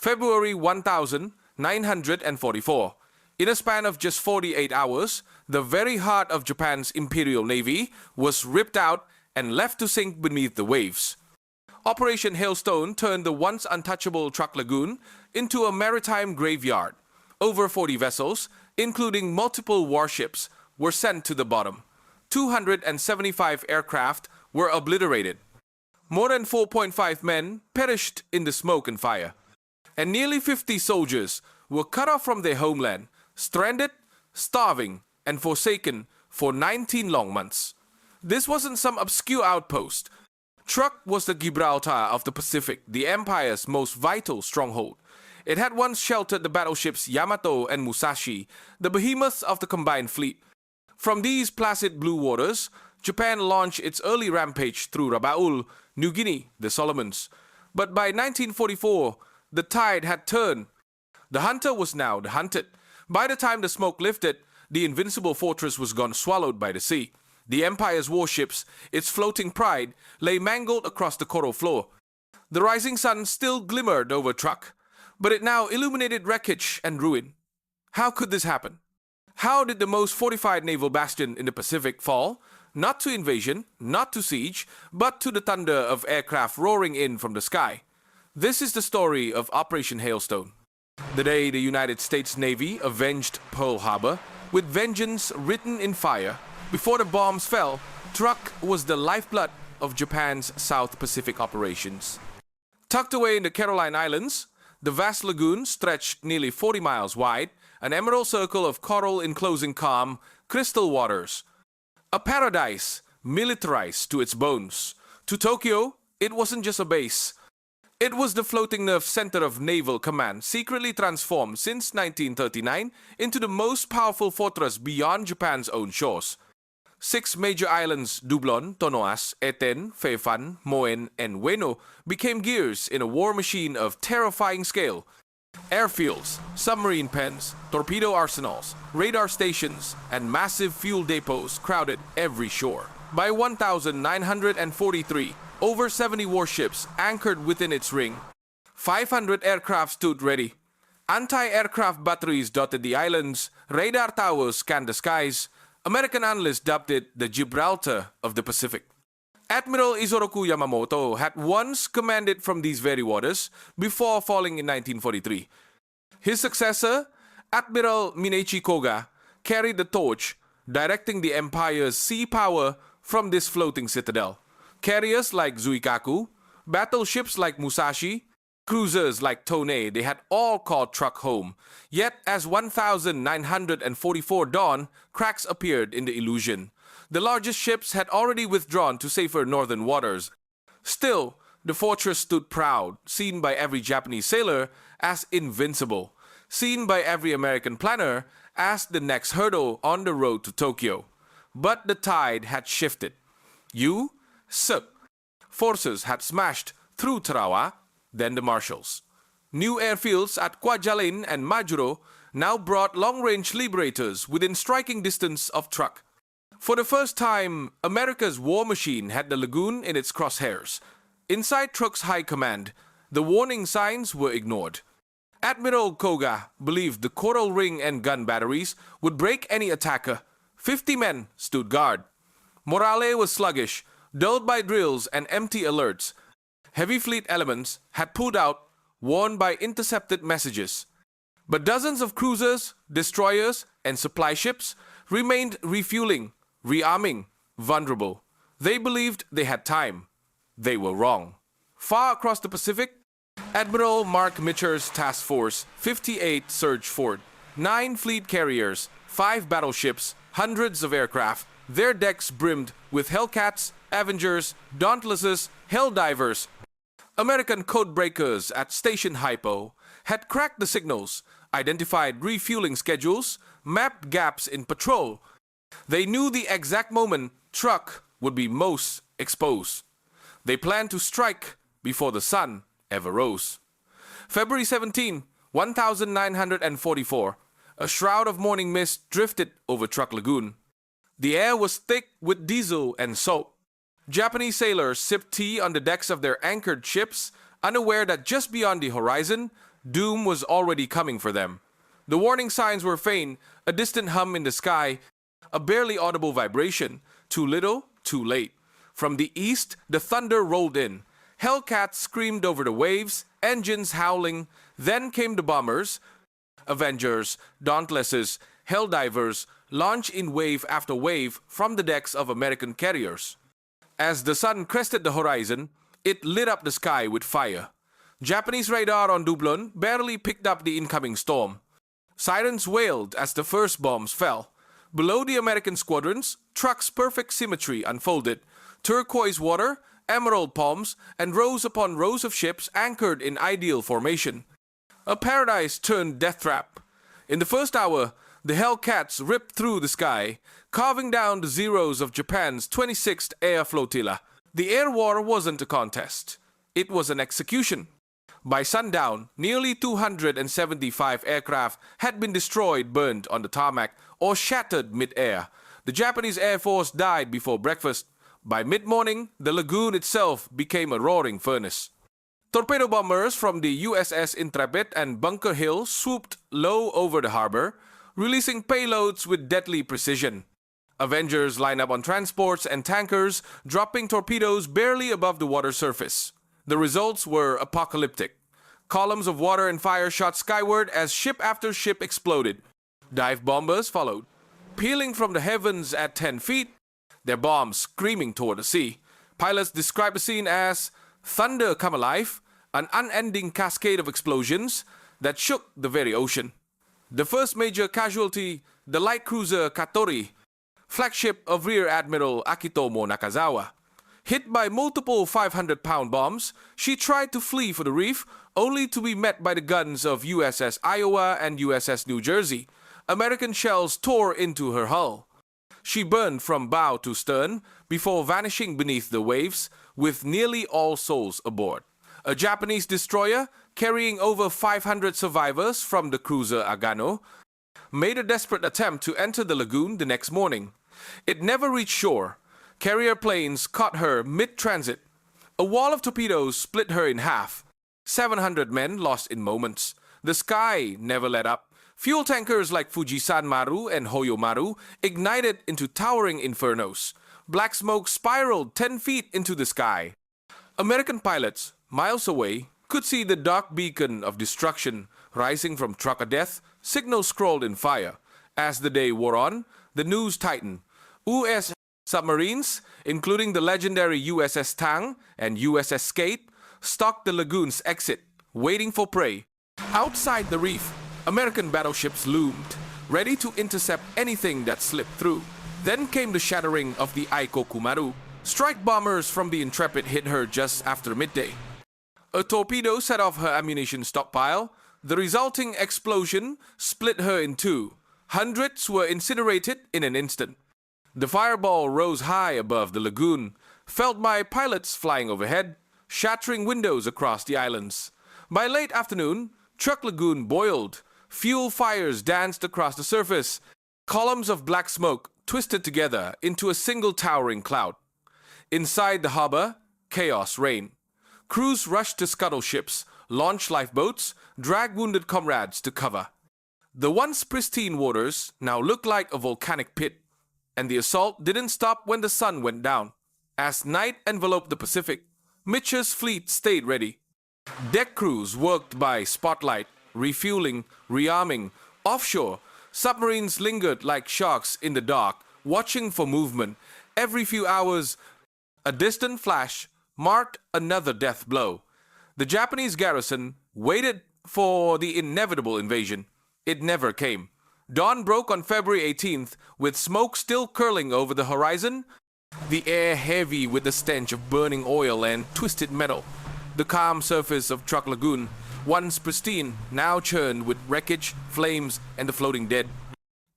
February 1944. In a span of just 48 hours, the very heart of Japan's Imperial Navy was ripped out and left to sink beneath the waves. Operation Hailstone turned the once untouchable Truk Lagoon into a maritime graveyard. Over 40 vessels, including multiple warships, were sent to the bottom. 275 aircraft were obliterated. More than 4.5 men perished in the smoke and fire. And nearly 50 soldiers were cut off from their homeland, stranded, starving, and forsaken for 19 long months. This wasn't some obscure outpost. Truk was the Gibraltar of the Pacific, the Empire's most vital stronghold. It had once sheltered the battleships Yamato and Musashi, the behemoths of the combined fleet. From these placid blue waters, Japan launched its early rampage through Rabaul, New Guinea, the Solomons. But by 1944, the tide had turned. The hunter was now the hunted. By the time the smoke lifted, the invincible fortress was gone swallowed by the sea. The Empire's warships, its floating pride, lay mangled across the coral floor. The rising sun still glimmered over Truk, but it now illuminated wreckage and ruin. How could this happen? How did the most fortified naval bastion in the Pacific fall? Not to invasion, not to siege, but to the thunder of aircraft roaring in from the sky. This is the story of Operation Hailstone. The day the United States Navy avenged Pearl Harbor, with vengeance written in fire. Before the bombs fell, Truk was the lifeblood of Japan's South Pacific operations. Tucked away in the Caroline Islands, the vast lagoon stretched nearly 40 miles wide, an emerald circle of coral enclosing calm, crystal waters. A paradise, militarized to its bones. To Tokyo, it wasn't just a base. It was the floating nerve center of naval command, secretly transformed since 1939 into the most powerful fortress beyond Japan's own shores. 6 major islands, Dublon, Tonoas, Eten, Phaephan, Moen, and Ueno, became gears in a war machine of terrifying scale. Airfields, submarine pens, torpedo arsenals, radar stations, and massive fuel depots crowded every shore. By 1943, over 70 warships anchored within its ring. 500 aircraft stood ready. Anti-aircraft batteries dotted the islands, radar towers scanned the skies. American analysts dubbed it the Gibraltar of the Pacific. Admiral Isoroku Yamamoto had once commanded from these very waters before falling in 1943. His successor, Admiral Mineichi Koga, carried the torch, directing the Empire's sea power from this floating citadel. Carriers like Zuikaku, battleships like Musashi, cruisers like Tone, they had all called Truk home. Yet as 1944 dawned, cracks appeared in the illusion. The largest ships had already withdrawn to safer northern waters. Still, the fortress stood proud, seen by every Japanese sailor as invincible, seen by every American planner as the next hurdle on the road to Tokyo. But the tide had shifted. Forces had smashed through Tarawa, then the Marshalls. New airfields at Kwajalein and Majuro now brought long-range liberators within striking distance of Truk. For the first time, America's war machine had the lagoon in its crosshairs. Inside Truk's high command, the warning signs were ignored. Admiral Koga believed the coral ring and gun batteries would break any attacker. 50 men stood guard. Morale was sluggish, dulled by drills and empty alerts. Heavy fleet elements had pulled out, warned by intercepted messages. But dozens of cruisers, destroyers, and supply ships remained refueling, rearming, vulnerable. They believed they had time. They were wrong. Far across the Pacific, Admiral Mark Mitcher's Task Force 58 surged forward. 9 fleet carriers, 5 battleships, hundreds of aircraft, their decks brimmed with Hellcats, Avengers, Dauntlesses, Helldivers. American codebreakers at Station Hypo had cracked the signals, identified refueling schedules, mapped gaps in patrol. They knew the exact moment Truk would be most exposed. They planned to strike before the sun ever rose. February 17, 1944, a shroud of morning mist drifted over Truk Lagoon. The air was thick with diesel and salt. Japanese sailors sipped tea on the decks of their anchored ships, unaware that just beyond the horizon, Doom was already coming for them. The warning signs were faint, a distant hum in the sky, a barely audible vibration, too little, too late. From the east, the thunder rolled in. Hellcats screamed over the waves, engines howling. Then came the bombers, Avengers, Dauntlesses, Helldivers, launch in wave after wave from the decks of American carriers. As the sun crested the horizon, it lit up the sky with fire. Japanese radar on Dublin barely picked up the incoming storm. Sirens wailed as the first bombs fell. Below the American squadrons, trucks' perfect symmetry unfolded. Turquoise water, emerald palms, and rows upon rows of ships anchored in ideal formation. A paradise turned death trap. In the first hour, the Hellcats ripped through the sky, carving down the Zeros of Japan's 26th Air Flotilla. The air war wasn't a contest. It was an execution. By sundown, nearly 275 aircraft had been destroyed, burned on the tarmac, or shattered mid-air. The Japanese Air Force died before breakfast. By mid-morning, the lagoon itself became a roaring furnace. Torpedo bombers from the USS Intrepid and Bunker Hill swooped low over the harbor, releasing payloads with deadly precision. Avengers lined up on transports and tankers, dropping torpedoes barely above the water surface. The results were apocalyptic. Columns of water and fire shot skyward as ship after ship exploded. Dive bombers followed, peeling from the heavens at 10 feet, their bombs screaming toward the sea. Pilots described the scene as thunder come alive, an unending cascade of explosions that shook the very ocean. The first major casualty, the light cruiser Katori, flagship of Rear Admiral Akitomo Nakazawa. Hit by multiple 500-pound bombs, she tried to flee for the reef, only to be met by the guns of USS Iowa and USS New Jersey. American shells tore into her hull. She burned from bow to stern before vanishing beneath the waves with nearly all souls aboard. A Japanese destroyer, carrying over 500 survivors from the cruiser Agano, made a desperate attempt to enter the lagoon the next morning. It never reached shore. Carrier planes caught her mid-transit. A wall of torpedoes split her in half. 700 men lost in moments. The sky never let up. Fuel tankers like Fujisan Maru and Hoyo Maru ignited into towering infernos. Black smoke spiraled 10 feet into the sky. American pilots, miles away, could see the dark beacon of destruction rising from Truck of Death, signals scrolled in fire. As the day wore on, the news tightened. US submarines, including the legendary USS Tang and USS Skate, stalked the lagoon's exit, waiting for prey. Outside the reef, American battleships loomed, ready to intercept anything that slipped through. Then came the shattering of the Aikoku Maru. Strike bombers from the Intrepid hit her just after midday. A torpedo set off her ammunition stockpile. The resulting explosion split her in two. Hundreds were incinerated in an instant. The fireball rose high above the lagoon, felt by pilots flying overhead, shattering windows across the islands. By late afternoon, Truck Lagoon boiled. Fuel fires danced across the surface. Columns of black smoke twisted together into a single towering cloud. Inside the harbor, chaos reigned. Crews rushed to scuttle ships, launch lifeboats, drag wounded comrades to cover. The once pristine waters now looked like a volcanic pit, and the assault didn't stop when the sun went down. As night enveloped the Pacific, Mitch's fleet stayed ready. Deck crews worked by spotlight, refueling, rearming. Offshore, submarines lingered like sharks in the dark, watching for movement. Every few hours, a distant flash marked another death blow. The Japanese garrison waited for the inevitable invasion. It never came. Dawn broke on February 18th, with smoke still curling over the horizon, the air heavy with the stench of burning oil and twisted metal. The calm surface of Truck Lagoon, once pristine, now churned with wreckage, flames, and the floating dead.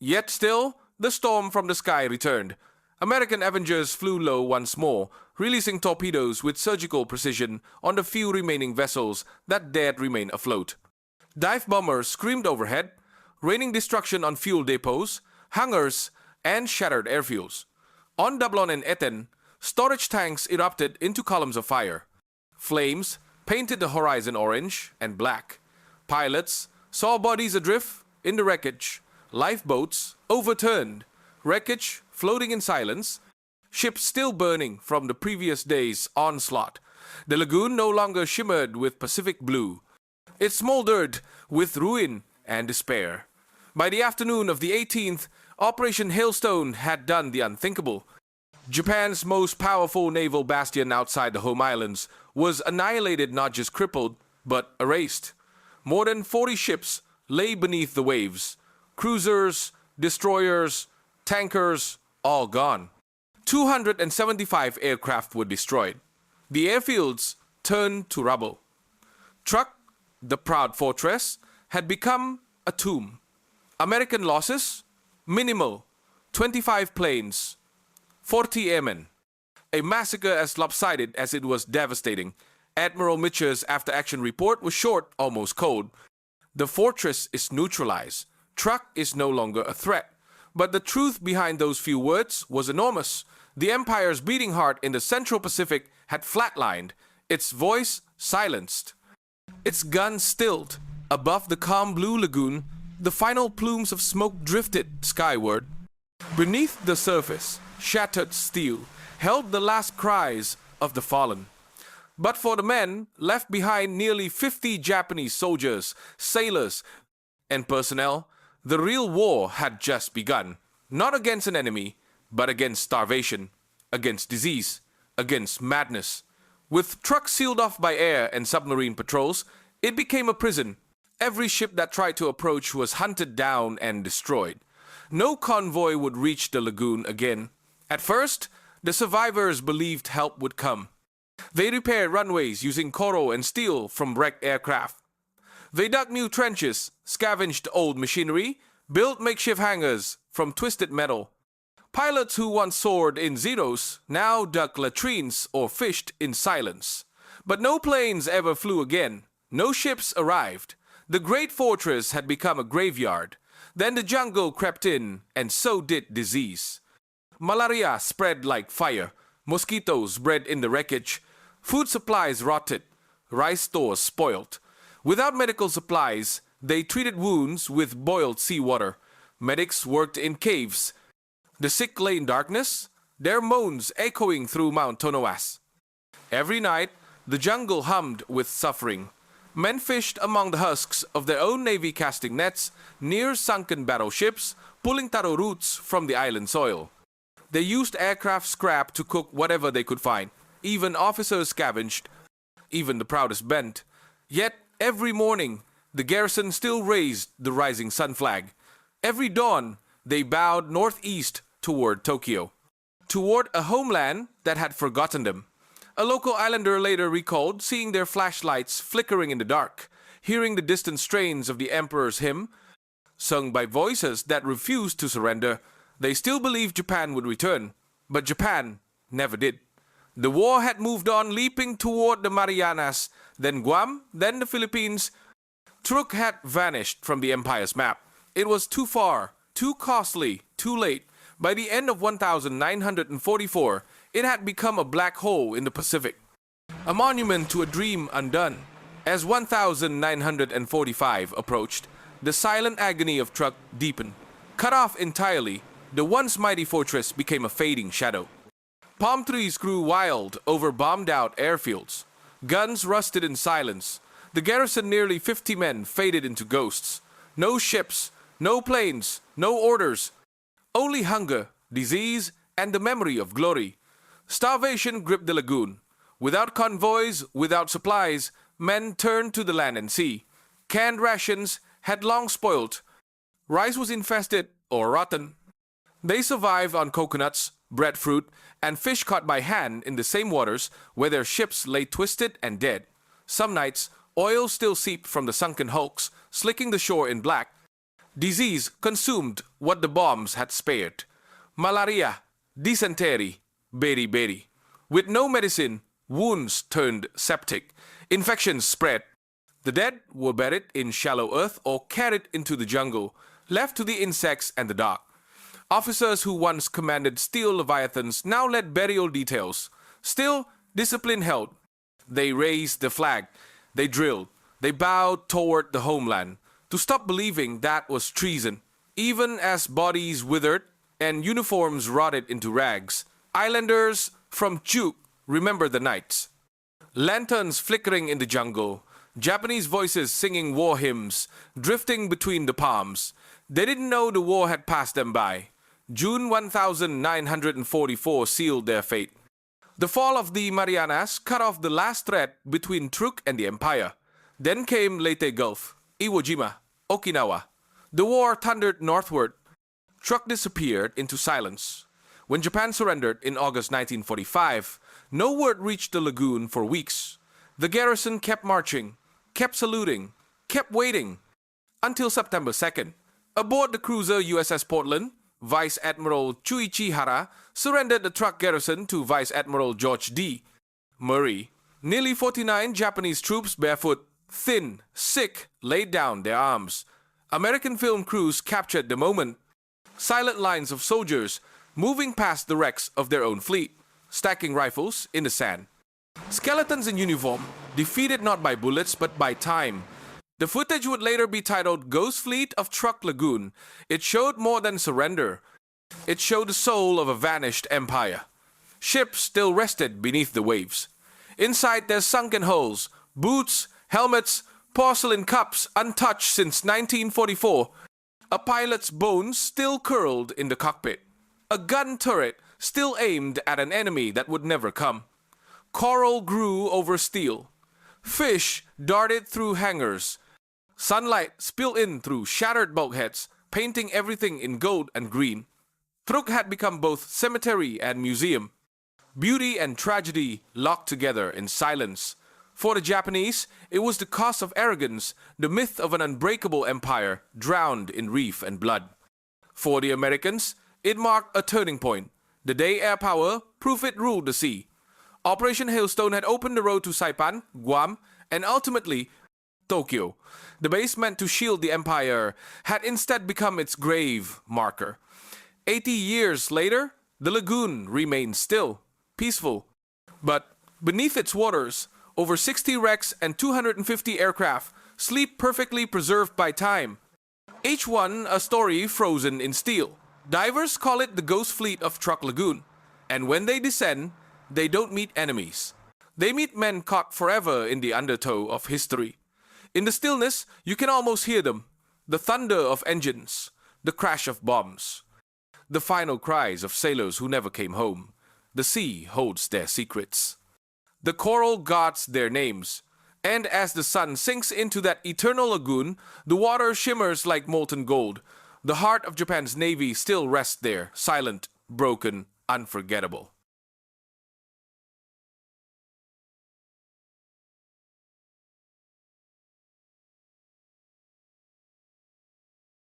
Yet still, the storm from the sky returned. American Avengers flew low once more, releasing torpedoes with surgical precision on the few remaining vessels that dared remain afloat. Dive bombers screamed overhead, raining destruction on fuel depots, hangars, and shattered airfields. On Dublon and Eten, storage tanks erupted into columns of fire. Flames painted the horizon orange and black. Pilots saw bodies adrift in the wreckage, lifeboats overturned, wreckage floating in silence, ships still burning from the previous day's onslaught. The lagoon no longer shimmered with Pacific blue. It smoldered with ruin and despair. By the afternoon of the 18th, Operation Hailstone had done the unthinkable. Japan's most powerful naval bastion outside the home islands was annihilated, not just crippled, but erased. More than 40 ships lay beneath the waves. Cruisers, destroyers, tankers, all gone. 275 aircraft were destroyed. The airfields turned to rubble. Truk, the proud fortress, had become a tomb. American losses? Minimal. 25 planes, 40 airmen. A massacre as lopsided as it was devastating. Admiral Mitchell's after-action report was short, almost cold. The fortress is neutralized. Truk is no longer a threat. But the truth behind those few words was enormous. The Empire's beating heart in the Central Pacific had flatlined, its voice silenced. Its guns stilled. Above the calm blue lagoon, the final plumes of smoke drifted skyward. Beneath the surface, shattered steel held the last cries of the fallen. But for the men left behind, nearly 50 Japanese soldiers, sailors, and personnel, the real war had just begun. Not against an enemy, but against starvation, against disease, against madness. With trucks sealed off by air and submarine patrols, it became a prison. Every ship that tried to approach was hunted down and destroyed. No convoy would reach the lagoon again. At first, the survivors believed help would come. They repaired runways using coral and steel from wrecked aircraft. They dug new trenches, scavenged old machinery, built makeshift hangars from twisted metal. Pilots who once soared in zeros now dug latrines or fished in silence. But no planes ever flew again. No ships arrived. The great fortress had become a graveyard. Then the jungle crept in, and so did disease. Malaria spread like fire. Mosquitoes bred in the wreckage. Food supplies rotted. Rice stores spoiled. Without medical supplies, they treated wounds with boiled seawater. Medics worked in caves. The sick lay in darkness, their moans echoing through Mount Tonoas. Every night, the jungle hummed with suffering. Men fished among the husks of their own navy casting nets near sunken battleships, pulling taro roots from the island soil. They used aircraft scrap to cook whatever they could find. Even officers scavenged, even the proudest bent. Yet, every morning, the garrison still raised the rising sun flag. Every dawn, they bowed northeast toward Tokyo, toward a homeland that had forgotten them. A local islander later recalled seeing their flashlights flickering in the dark, hearing the distant strains of the emperor's hymn, sung by voices that refused to surrender. They still believed Japan would return, but Japan never did. The war had moved on, leaping toward the Marianas, then Guam, then the Philippines. Truk had vanished from the empire's map. It was too far, too costly, too late. By the end of 1944, it had become a black hole in the Pacific, a monument to a dream undone. As 1945 approached, the silent agony of Truk deepened. Cut off entirely, the once mighty fortress became a fading shadow. Palm trees grew wild over bombed-out airfields. Guns rusted in silence. The garrison, nearly 50 men, faded into ghosts. No ships, no planes, no orders. Only hunger, disease, and the memory of glory. Starvation gripped the lagoon. Without convoys, without supplies, men turned to the land and sea. Canned rations had long spoiled. Rice was infested or rotten. They survived on coconuts, breadfruit, and fish caught by hand in the same waters where their ships lay twisted and dead. Some nights, oil still seeped from the sunken hulks, slicking the shore in black. Disease consumed what the bombs had spared. Malaria, dysentery, beriberi. With no medicine, wounds turned septic. Infections spread. The dead were buried in shallow earth or carried into the jungle, left to the insects and the dark. Officers who once commanded steel leviathans now led burial details. Still, discipline held. They raised the flag. They drilled. They bowed toward the homeland to stop believing that was treason. Even as bodies withered and uniforms rotted into rags, islanders from Chuuk remember the nights. Lanterns flickering in the jungle, Japanese voices singing war hymns, drifting between the palms. They didn't know the war had passed them by. June 1944 sealed their fate. The fall of the Marianas cut off the last thread between Truk and the Empire. Then came Leyte Gulf, Iwo Jima, Okinawa. The war thundered northward. Truk disappeared into silence. When Japan surrendered in August 1945, no word reached the lagoon for weeks. The garrison kept marching, kept saluting, kept waiting, until September 2nd. Aboard the cruiser USS Portland, Vice Admiral Chuichi Hara surrendered the Truk garrison to Vice Admiral George D. Murray. Nearly 49 Japanese troops, barefoot, thin, sick, laid down their arms. American film crews captured the moment. Silent lines of soldiers moving past the wrecks of their own fleet, stacking rifles in the sand. Skeletons in uniform, defeated not by bullets but by time. The footage would later be titled Ghost Fleet of Truk Lagoon. It showed more than surrender. It showed the soul of a vanished empire. Ships still rested beneath the waves. Inside their sunken hulls, boots, helmets, porcelain cups untouched since 1944. A pilot's bones still curled in the cockpit. A gun turret still aimed at an enemy that would never come. Coral grew over steel. Fish darted through hangars. Sunlight spilled in through shattered bulkheads, painting everything in gold and green. Truk had become both cemetery and museum. Beauty and tragedy locked together in silence. For the Japanese, it was the cost of arrogance, the myth of an unbreakable empire drowned in reef and blood. For the Americans, it marked a turning point. The day air power proved it ruled the sea. Operation Hailstone had opened the road to Saipan, Guam, and ultimately Tokyo. The base meant to shield the empire had instead become its grave marker. 80 years later, the lagoon remains still, peaceful. But beneath its waters, over 60 wrecks and 250 aircraft sleep perfectly preserved by time. Each one a story frozen in steel. Divers call it the Ghost Fleet of Truk Lagoon. And when they descend, they don't meet enemies. They meet men caught forever in the undertow of history. In the stillness, you can almost hear them. The thunder of engines, the crash of bombs, the final cries of sailors who never came home. The sea holds their secrets. The coral guards their names. And as the sun sinks into that eternal lagoon, the water shimmers like molten gold. The heart of Japan's navy still rests there, silent, broken, unforgettable.